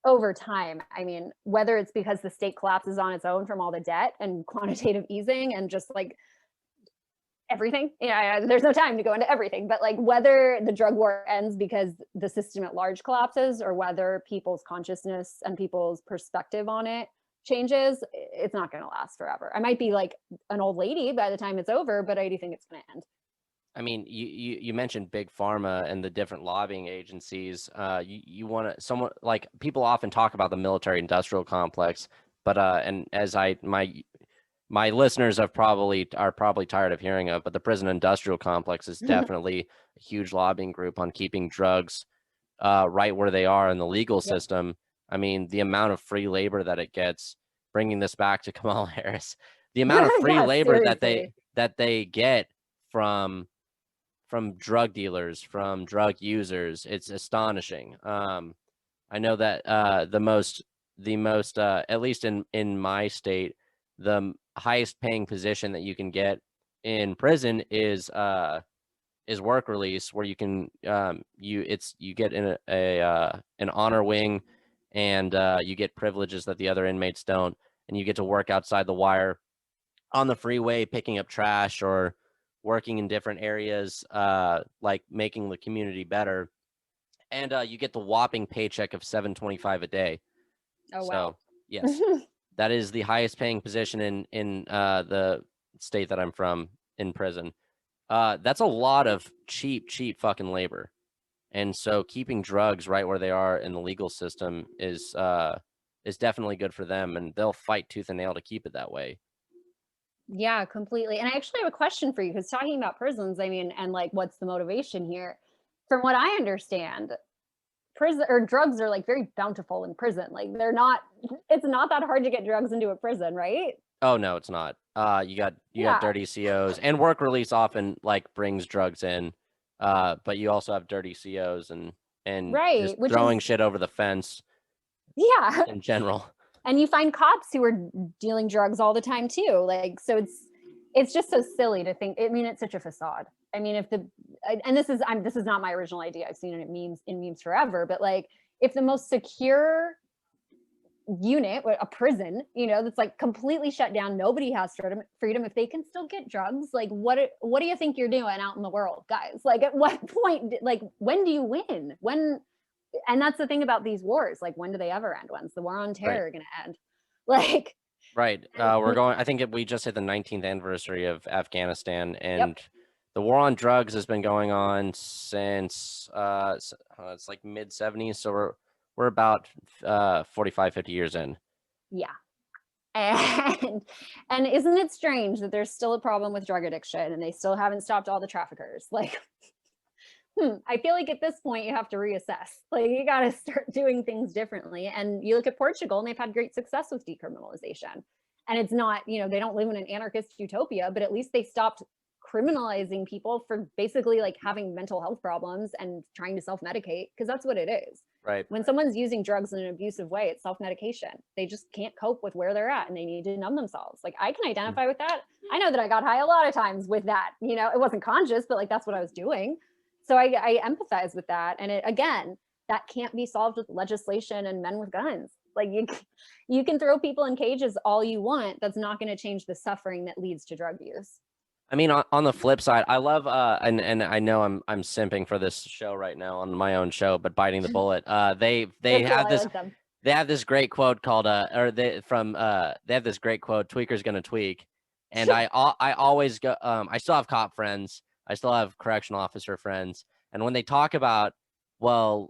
over time, I mean, whether it's because the state collapses on its own from all the debt and quantitative easing and just like everything, there's no time to go into everything, but like whether the drug war ends because the system at large collapses or whether people's consciousness and people's perspective on it changes, it's not going to last forever. I might be like an old lady by the time it's over, but I do think it's going to end. I mean, you mentioned big pharma and the different lobbying agencies. You want to someone like people often talk about the military industrial complex, but and as my listeners are probably tired of hearing of, but the prison industrial complex is definitely a huge lobbying group on keeping drugs right where they are in the legal system. Yep. I mean, the amount of free labor that it gets, bringing this back to Kamala Harris, the amount of free labor that they get from drug dealers, from drug users, it's astonishing. I know that the most at least in my state, the highest paying position that you can get in prison is work release, where you can you get in an honor wing, and you get privileges that the other inmates don't, and you get to work outside the wire on the freeway, picking up trash or working in different areas, like making the community better, and you get the whopping paycheck of $7.25 a day. Oh, wow. So yes. That is the highest paying position in the state that I'm from in prison. That's a lot of cheap fucking labor. And so keeping drugs right where they are in the legal system is definitely good for them, and they'll fight tooth and nail to keep it that way. Yeah, completely. And I actually have a question for you, because talking about prisons, I mean, and like, what's the motivation here? From what I understand, prison or drugs are like very bountiful in prison. Like it's not that hard to get drugs into a prison, right? Oh no, it's not. You got dirty COs, and work release often like brings drugs in. But you also have dirty COs and right, just throwing shit over the fence. Yeah. In general. And you find cops who are dealing drugs all the time too. Like, so it's just so silly to think. I mean, it's such a facade. I mean, and this is not my original idea. I've seen it in memes forever. But like, if the most secure unit, a prison, that's like completely shut down, nobody has freedom, if they can still get drugs, like what do you think you're doing out in the world, guys? Like, at what point, like, when do you win? And that's the thing about these wars. Like, when do they ever end? When's the war on terror going to end? Like, right. I think we just hit the 19th anniversary of Afghanistan, and the war on drugs has been going on since it's like mid 70s. So we're about 45, 50 years in. Yeah. And isn't it strange that there's still a problem with drug addiction and they still haven't stopped all the traffickers? Like, I feel like at this point you have to reassess. Like you got to start doing things differently. And you look at Portugal and they've had great success with decriminalization. And it's not, they don't live in an anarchist utopia, but at least they stopped criminalizing people for basically like having mental health problems and trying to self-medicate, because that's what it is. Right. When someone's using drugs in an abusive way, it's self-medication. They just can't cope with where they're at and they need to numb themselves. Like I can identify with that. I know that I got high a lot of times with that. It wasn't conscious, but like that's what I was doing. So I empathize with that. And again, that can't be solved with legislation and men with guns. Like you can throw people in cages all you want. That's not going to change the suffering that leads to drug use. I mean, on the flip side, I love and I know I'm simping for this show right now on my own show, but Biting the Bullet. They have this they have this great quote called they have this great quote, "Tweaker's gonna tweak," and I always go I still have cop friends, I still have correctional officer friends, and when they talk about the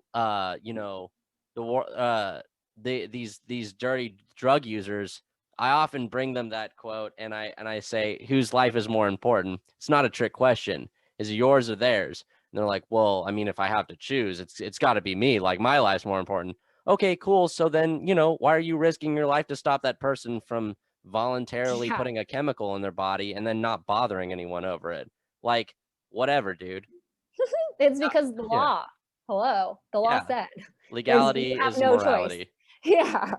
war these dirty drug users, I often bring them that quote and I say, whose life is more important? It's not a trick question. Is it yours or theirs? And they're like, well, I mean, if I have to choose, it's got to be me. Like my life's more important. Okay, cool. So then, why are you risking your life to stop that person from voluntarily putting a chemical in their body and then not bothering anyone over it? Like, whatever, dude. It's because the law. Hello, the law said legality is no morality. Choice. Yeah.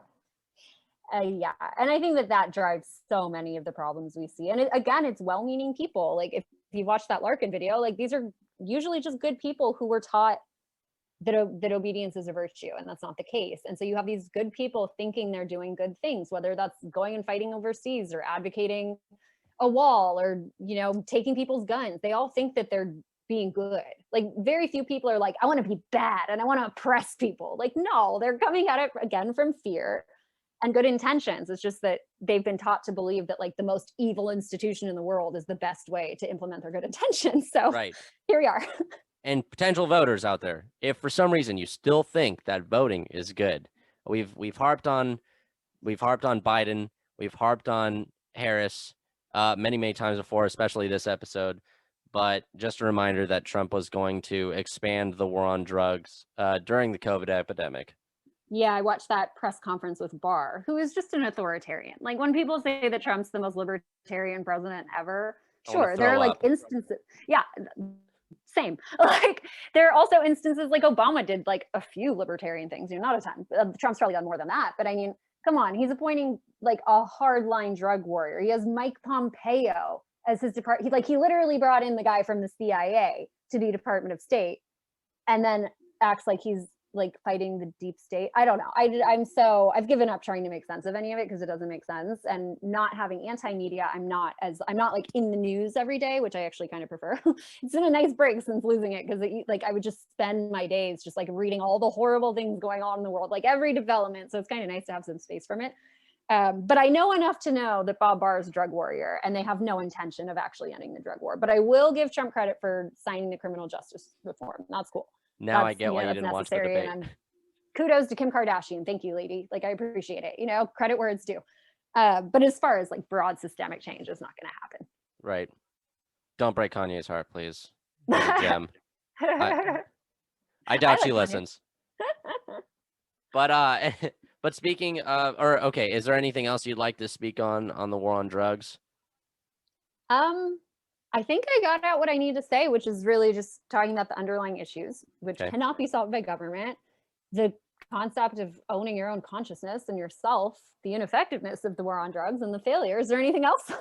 And I think that drives so many of the problems we see. And it's well-meaning people. Like if you watch that Larkin video, like these are usually just good people who were taught that obedience is a virtue, and that's not the case. And so you have these good people thinking they're doing good things, whether that's going and fighting overseas or advocating a wall or, taking people's guns. They all think that they're being good. Like very few people are like, I want to be bad and I want to oppress people. Like, no, they're coming at it again from fear and good intentions. It's just that they've been taught to believe that like the most evil institution in the world is the best way to implement their good intentions. So here we are. And potential voters out there, if for some reason you still think that voting is good, we've harped on Biden, we've harped on Harris many times before, especially this episode. But just a reminder that Trump was going to expand the war on drugs during the COVID epidemic. Yeah, I watched that press conference with Barr, who is just an authoritarian. Like when people say that Trump's the most libertarian president ever, sure, there are like instances. Yeah, same. Like there are also instances like Obama did like a few libertarian things, not a ton. Trump's probably done more than that. But I mean, come on, he's appointing like a hardline drug warrior. He has Mike Pompeo as his department. He literally brought in the guy from the CIA to be Department of State and then acts like he's like fighting the deep state. I don't know. I've given up trying to make sense of any of it because it doesn't make sense. And not having anti-media, I'm not like in the news every day, which I actually kind of prefer. It's been a nice break since losing it because I would just spend my days just like reading all the horrible things going on in the world, like every development. So it's kind of nice to have some space from it. But I know enough to know that Bob Barr is a drug warrior and they have no intention of actually ending the drug war. But I will give Trump credit for signing the criminal justice reform. That's cool. Now I get why you didn't watch the debate. And kudos to Kim Kardashian. Thank you, lady. Like I appreciate it. Credit where it's due. But as far as like broad systemic change, it's not going to happen. Right. Don't break Kanye's heart, please. Gem. I doubt she listens. But speaking of, okay, is there anything else you'd like to speak on the war on drugs? I think I got out what I need to say, which is really just talking about the underlying issues, which cannot be solved by government. The concept of owning your own consciousness and yourself, the ineffectiveness of the war on drugs and the failure. Is there anything else?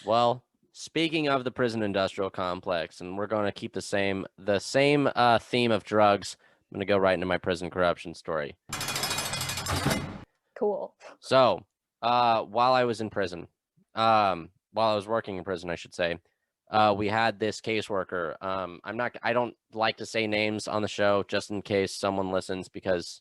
Well, speaking of the prison industrial complex, and we're going to keep the same theme of drugs, I'm going to go right into my prison corruption story. Cool. So, while I was in prison, while I was working in prison, I should say, we had this caseworker. I don't like to say names on the show just in case someone listens because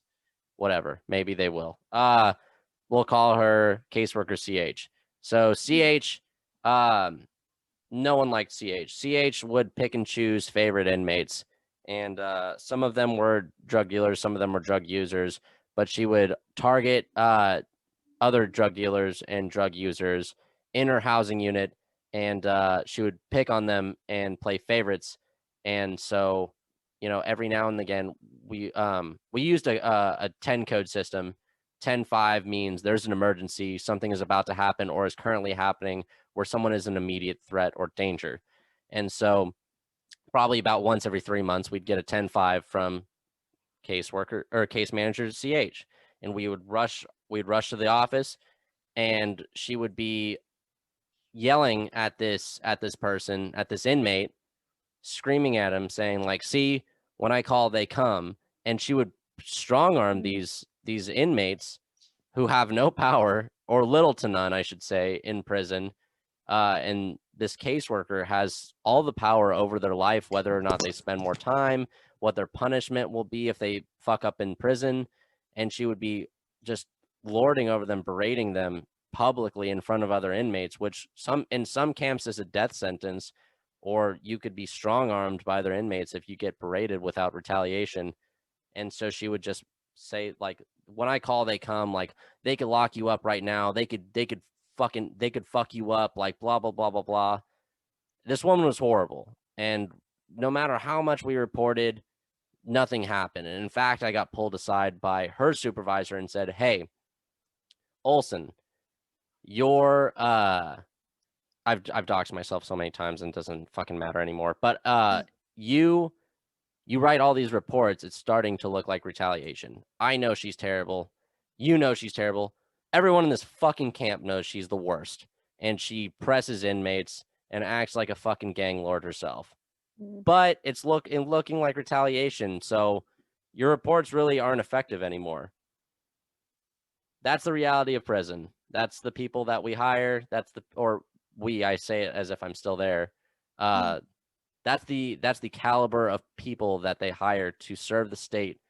whatever, maybe they will. We'll call her caseworker CH. So CH, no one liked CH. CH would pick and choose favorite inmates. And some of them were drug dealers, some of them were drug users, but she would target other drug dealers and drug users in her housing unit, and she would pick on them and play favorites And so, every now and again, we used a 10 code system. 10-5 means there's an emergency, something is about to happen or is currently happening where someone is an immediate threat or danger. And so probably about once every 3 months, we'd get a 10-5 from caseworker or case manager to CH. And we'd rush to the office, and she would be yelling at this person, at this inmate, screaming at him, saying like, see, when I call, they come. And she would strong arm these inmates who have no power, or little to none, I should say, in prison. And this caseworker has all the power over their life, whether or not they spend more time, what their punishment will be if they fuck up in prison. And she would be just lording over them, berating them publicly in front of other inmates, which in some camps is a death sentence, or you could be strong-armed by their inmates if you get berated without retaliation. And so she would just say, like, when I call, they come, like, they could lock you up right now. They could fuck you up, like, blah, blah, blah, blah, blah. This woman was horrible. And no matter how much we reported, nothing happened. And in fact, I got pulled aside by her supervisor and said, hey, Olson, you're, I've doxed myself so many times and it doesn't fucking matter anymore. But you write all these reports, it's starting to look like retaliation. I know she's terrible. You know she's terrible. Everyone in this fucking camp knows she's the worst. And she presses inmates and acts like a fucking gang lord herself. But it's looking like retaliation. So your reports really aren't effective anymore. That's the reality of prison. That's the people that we hire. I say it as if I'm still there. That's the caliber of people that they hire to serve the state.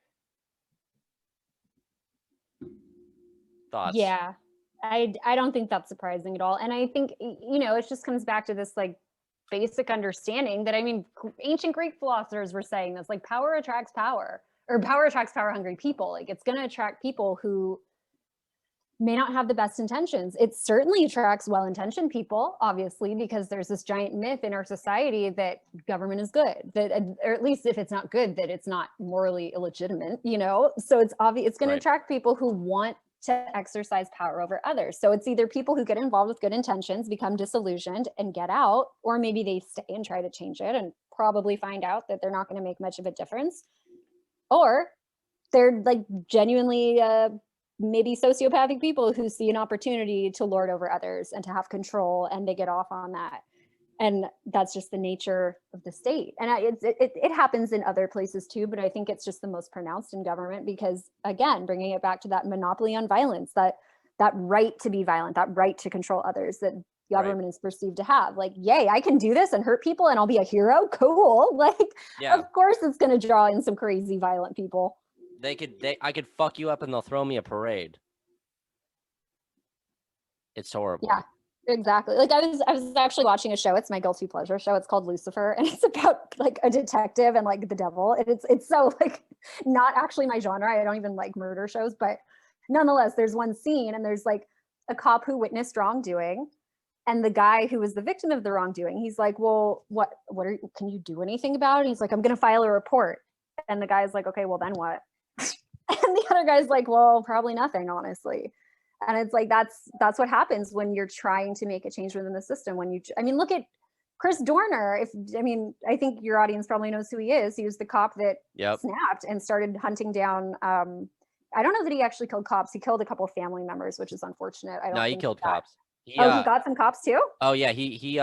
Thoughts? Yeah, I don't think that's surprising at all. And I think, it just comes back to this like basic understanding that, I mean, ancient Greek philosophers were saying this, like power attracts power, or power attracts power hungry people. Like it's going to attract people who may not have the best intentions. It certainly attracts well-intentioned people, obviously, because there's this giant myth in our society that government is good, that, or at least if it's not good, that it's not morally illegitimate, So it's obvious it's going to attract people who want to exercise power over others. So it's either people who get involved with good intentions, become disillusioned and get out, or maybe they stay and try to change it and probably find out that they're not going to make much of a difference. Or they're like genuinely maybe sociopathic people who see an opportunity to lord over others and to have control, and they get off on that. And that's just the nature of the state. And it happens in other places too, but I think it's just the most pronounced in government because, again, bringing it back to that monopoly on violence, that right to be violent, that right to control others that government is perceived to have. Like, yay, I can do this and hurt people and I'll be a hero. Cool. Like, Of course it's going to draw in some crazy violent people. I could fuck you up and they'll throw me a parade. It's horrible. Yeah, exactly. Like I was actually watching a show. It's my guilty pleasure show. It's called Lucifer, and it's about like a detective and like the devil. And it's so like not actually my genre. I don't even like murder shows, but nonetheless, there's one scene and there's like a cop who witnessed wrongdoing, and the guy who was the victim of the wrongdoing, he's like, well, can you do anything about it? He's like, I'm going to file a report. And the guy's like, okay, well then what? And the other guy's like, well, probably nothing, honestly. And it's like, that's what happens when you're trying to make a change within the system. Look at Chris Dorner. I think your audience probably knows who he is. He was the cop that snapped and started hunting down. I don't know that he actually killed cops. He killed a couple of family members, which is unfortunate. He killed cops. He got some cops too? Oh yeah. He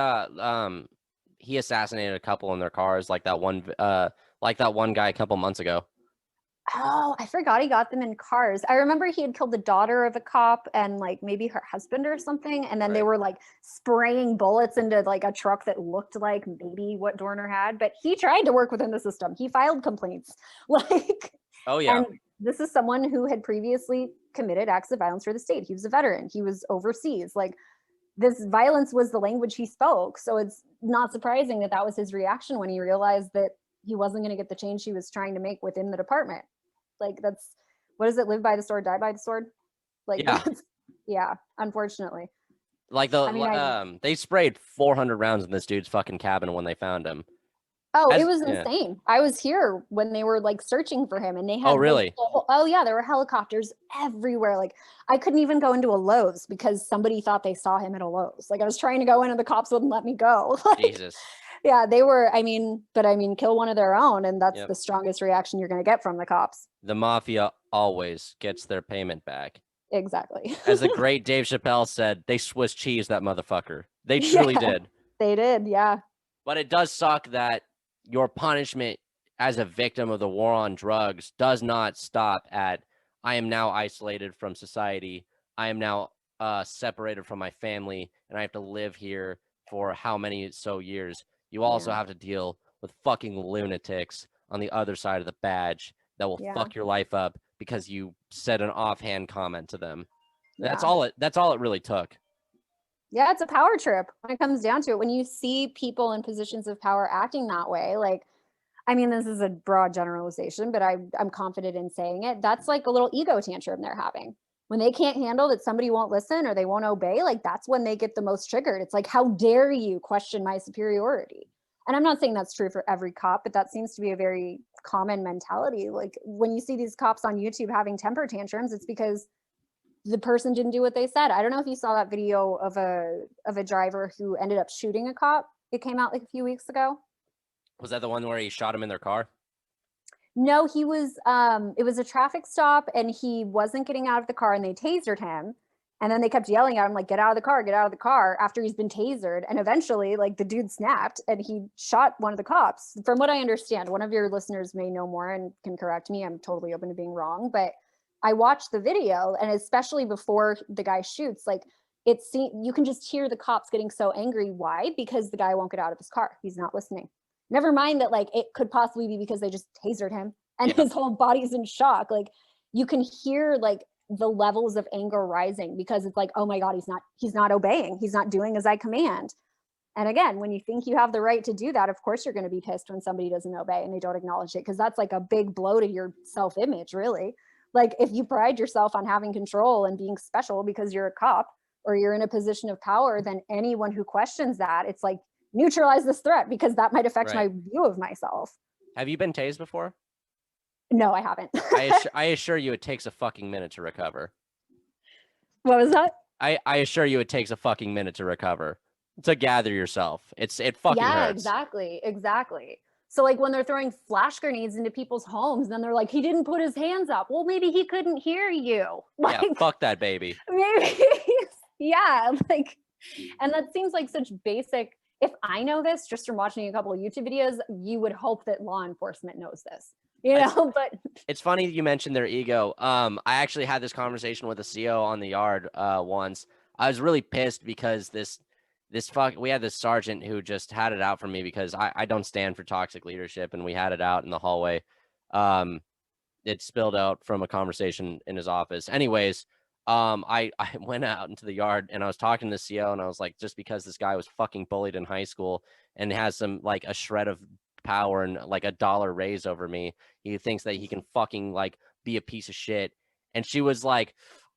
assassinated a couple in their cars, like that one guy a couple months ago. Oh, I forgot he got them in cars. I remember he had killed the daughter of a cop and like maybe her husband or something. And then they were like spraying bullets into like a truck that looked like maybe what Dorner had, but he tried to work within the system. He filed complaints. Oh yeah. And this is someone who had previously committed acts of violence for the state. He was a veteran. He was overseas. Like this violence was the language he spoke. So it's not surprising that was his reaction when he realized that he wasn't going to get the change he was trying to make within the department. Like that's, what is it? Live by the sword, die by the sword. Like, yeah, unfortunately. Like they sprayed 400 rounds in this dude's fucking cabin when they found him. Oh, it was insane. I was here when they were like searching for him, and they had really? There were helicopters everywhere. Like I couldn't even go into a Lowe's because somebody thought they saw him at a Lowe's. Like I was trying to go in and the cops wouldn't let me go. Like, Jesus. Yeah, they were, kill one of their own, and that's the strongest reaction you're going to get from the cops. The mafia always gets their payment back. Exactly. As the great Dave Chappelle said, they Swiss cheese that motherfucker. They truly did. They did, yeah. But it does suck that your punishment as a victim of the war on drugs does not stop at, I am now isolated from society. I am now separated from my family, and I have to live here for how many years. You also have to deal with fucking lunatics on the other side of the badge that will fuck your life up because you said an offhand comment to them. That's all it really took. Yeah, it's a power trip when it comes down to it. When you see people in positions of power acting that way, like, I mean, this is a broad generalization, but I'm confident in saying it. That's like a little ego tantrum they're having. When they can't handle that somebody won't listen or they won't obey, like that's when they get the most triggered. It's like, how dare you question my superiority? And I'm not saying that's true for every cop, but that seems to be a very common mentality. Like when you see these cops on YouTube having temper tantrums, it's because the person didn't do what they said. I don't know if you saw that video of a driver who ended up shooting a cop. It came out like a few weeks ago. Was that the one where he shot him in their car? No, he was, it was a traffic stop and he wasn't getting out of the car and they tasered him. And then they kept yelling at him, like, get out of the car after he's been tasered. And eventually, like, the dude snapped and he shot one of the cops. From what I understand, one of your listeners may know more and can correct me. I'm totally open to being wrong, but I watched the video, and especially before the guy shoots, like, you can just hear the cops getting so angry. Why? Because the guy won't get out of his car. He's not listening. Never mind that, like, it could possibly be because they just tasered him and his whole body's in shock. Like, you can hear, like, the levels of anger rising because it's like, oh my God, he's not obeying. He's not doing as I command. And again, when you think you have the right to do that, of course you're going to be pissed when somebody doesn't obey and they don't acknowledge it, because that's like a big blow to your self-image, really. Like if you pride yourself on having control and being special because you're a cop or you're in a position of power, then anyone who questions that, it's like, neutralize this threat because that might affect my view of myself. Have you been tased before? No, I haven't. I assure you it takes a fucking minute to recover. What was that? I assure you it takes a fucking minute to recover, to gather yourself. It fucking hurts. Exactly. So like when they're throwing flash grenades into people's homes, then they're like, he didn't put his hands up. Well, maybe he couldn't hear you. Like, yeah, fuck that baby. Maybe, yeah, like, and that seems like such basic. If I know this just from watching a couple of YouTube videos, you would hope that law enforcement knows this, you know, but. It's funny you mentioned their ego. I actually had this conversation with a CO on the yard once. I was really pissed because we had this sergeant who just had it out for me because I don't stand for toxic leadership, and we had it out in the hallway. It spilled out from a conversation in his office. Anyways, I went out into the yard and I was talking to the CO and I was like, just because this guy was fucking bullied in high school and has some like a shred of power and like $1 raise over me, he thinks that he can fucking like be a piece of shit. And she was like,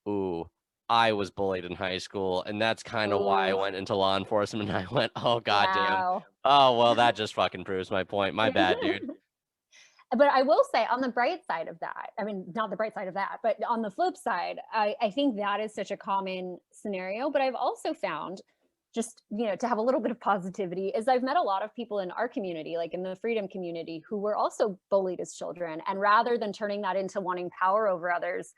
ooh, I was bullied in high school, and that's kind of why I went into law enforcement. And I went, oh goddamn. Oh well, that just fucking proves my point. My bad, dude. But I will say, on the bright side of that, I mean, not the bright side of that, but on the flip side, I think that is such a common scenario. But I've also found, just, you know, to have a little bit of positivity, is I've met a lot of people in our community, like in the freedom community, who were also bullied as children. And rather than turning that into wanting power over others,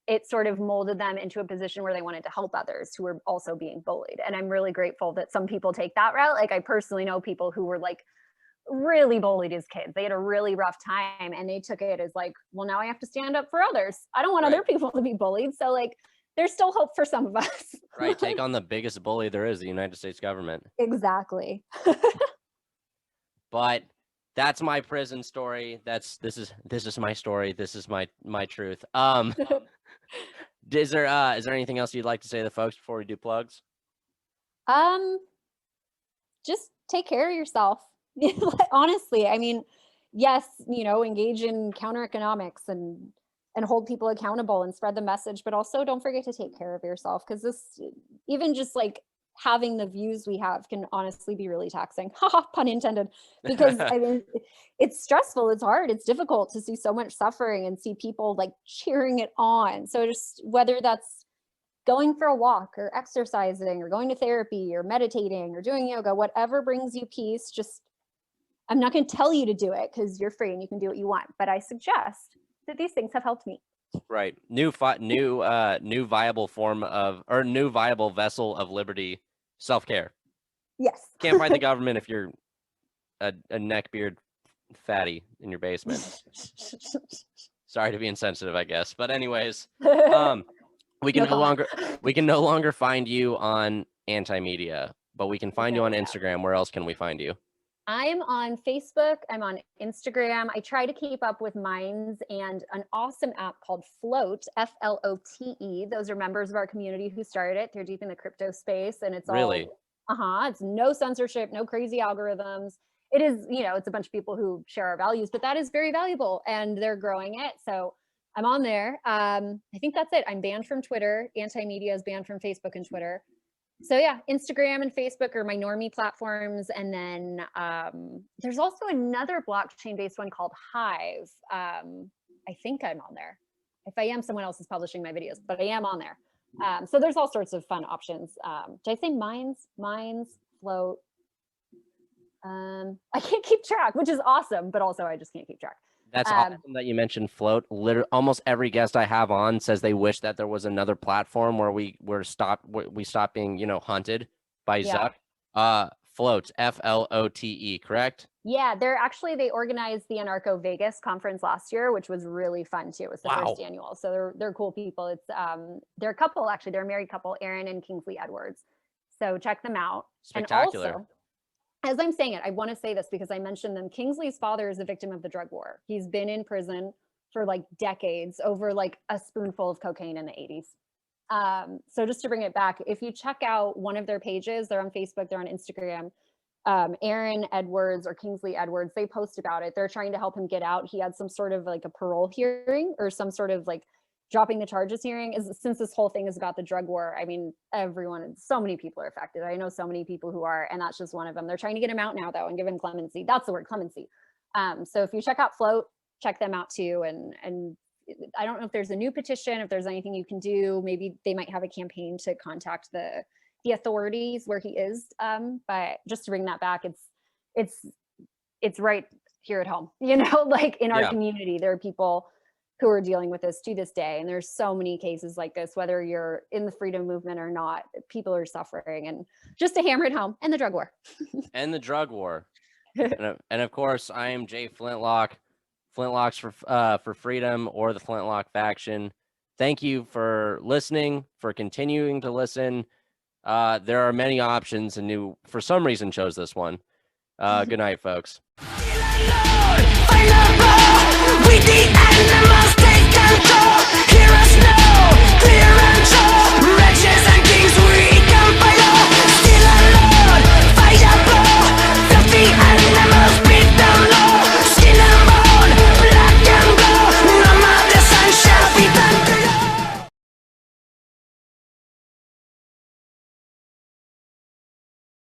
it sort of molded them into a position where they wanted to help others who were also being bullied. And I'm really grateful that some people take that route. Like I personally know people who were like really bullied as kids. They had a really rough time and they took it as like, well, now I have to stand up for others. I don't want other people to be bullied. So like, there's still hope for some of us. Right. Take on the biggest bully there is, the United States government. Exactly. But that's my prison story. This is my story. This is my truth. Is there anything else you'd like to say to the folks before we do plugs? Just take care of yourself. Honestly, I mean, yes, you know, engage in counter economics and hold people accountable and spread the message, but also don't forget to take care of yourself, because this, even just like having the views we have can honestly be really taxing. Haha, pun intended. Because I mean, it's stressful, it's hard, it's difficult to see so much suffering and see people like cheering it on. So just whether that's going for a walk or exercising or going to therapy or meditating or doing yoga, whatever brings you peace, just, I'm not going to tell you to do it because you're free and you can do what you want, but I suggest that these things have helped me. Right. New viable form of, or new viable vessel of liberty, self-care. Yes. Can't fight the government if you're a neckbeard fatty in your basement. Sorry to be insensitive, I guess. But anyways, we can no longer find you on Anti-Media, but we can find you on Instagram. Where else can we find you? I'm on Facebook. I'm on Instagram. I try to keep up with Minds and an awesome app called Float, Flote. Those are members of our community who started it. They're deep in the crypto space, and it's really it's no censorship, no crazy algorithms. It is, it's a bunch of people who share our values, but that is very valuable, and they're growing it. So I'm on there. I think that's it. I'm banned from Twitter. Anti-Media is banned from Facebook and Twitter. So yeah, Instagram and Facebook are my normie platforms. And then there's also another blockchain-based one called Hive. I think I'm on there. If I am, someone else is publishing my videos, but I am on there. So there's all sorts of fun options. Did I say Minds, Float? I can't keep track, which is awesome, but also I just can't keep track. That's awesome that you mentioned Float. Literally, almost every guest I have on says they wish that there was another platform where we stopped being, hunted by Zuck. Float, Flote, correct? Yeah, they organized the Anarcho Vegas conference last year, which was really fun too. It was the first annual. So they're cool people. It's they're a couple, actually, they're a married couple, Aaron and Kingsley Edwards. So check them out. Spectacular. And also, as I'm saying it, I want to say this because I mentioned them. Kingsley's father is a victim of the drug war. He's been in prison for like decades over like a spoonful of cocaine in the 80s. So just to bring it back, if you check out one of their pages, they're on Facebook, they're on Instagram, Aaron Edwards or Kingsley Edwards, they post about it. They're trying to help him get out. He had some sort of like a parole hearing or some sort of like dropping the charges hearing. Since this whole thing is about the drug war, I mean, so many people are affected. I know so many people who are, and that's just one of them. They're trying to get him out now though and give him clemency. That's the word, clemency. So if you check out Float, check them out too. And I don't know if there's a new petition, if there's anything you can do. Maybe they might have a campaign to contact the authorities where he is. But just to bring that back, it's right here at home, like in our community, there are people who are dealing with this to this day. And there's so many cases like this, whether you're in the freedom movement or not, people are suffering. And just to hammer it home, and the drug war. And the drug war. And of course, I am Jay Flintlock, Flintlocks for Freedom, or the Flintlock faction. Thank you for listening, for continuing to listen. There are many options, and you, for some reason, chose this one. Good night, folks. We the animals take control. Hear us now, clear and show. Wretches and kings we